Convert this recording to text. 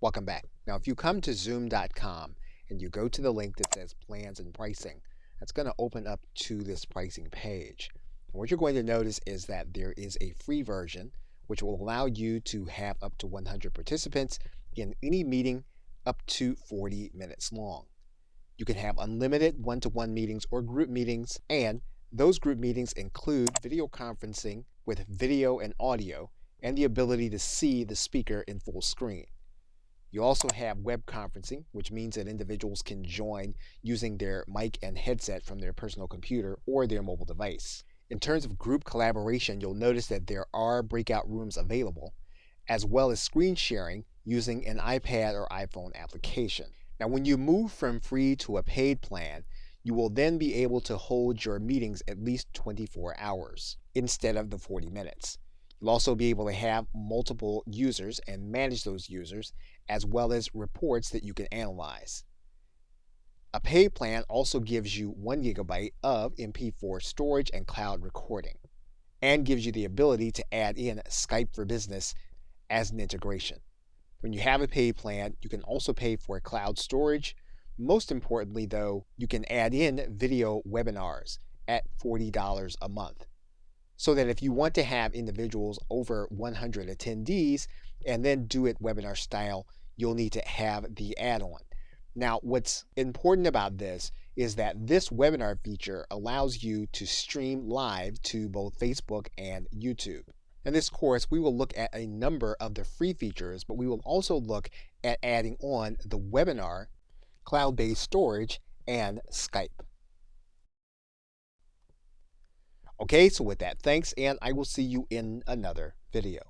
Welcome back. Now, if you come to Zoom.com and you go to the link that says plans and pricing, that's going to open up to this pricing page. And what you're going to notice is that there is a free version, which will allow you to have up to 100 participants in any meeting up to 40 minutes long. You can have unlimited one-to-one meetings or group meetings, and those group meetings include video conferencing with video and audio and the ability to see the speaker in full screen. You also have web conferencing, which means that individuals can join using their mic and headset from their personal computer or their mobile device. In terms of group collaboration, you'll notice that there are breakout rooms available, as well as screen sharing using an iPad or iPhone application. Now, when you move from free to a paid plan, you will then be able to hold your meetings at least 24 hours instead of the 40 minutes. You'll also be able to have multiple users and manage those users, as well as reports that you can analyze. A paid plan also gives you 1 gigabyte of MP4 storage and cloud recording, and gives you the ability to add in Skype for Business as an integration. When you have a paid plan, you can also pay for cloud storage. Most importantly, though, you can add in video webinars at $40 a month, so that if you want to have individuals over 100 attendees and then do it webinar style, you'll need to have the add-on. Now, what's important about this is that this webinar feature allows you to stream live to both Facebook and YouTube. In this course, we will look at a number of the free features, but we will also look at adding on the webinar, cloud-based storage, and Skype. Okay, so with that, thanks, and I will see you in another video.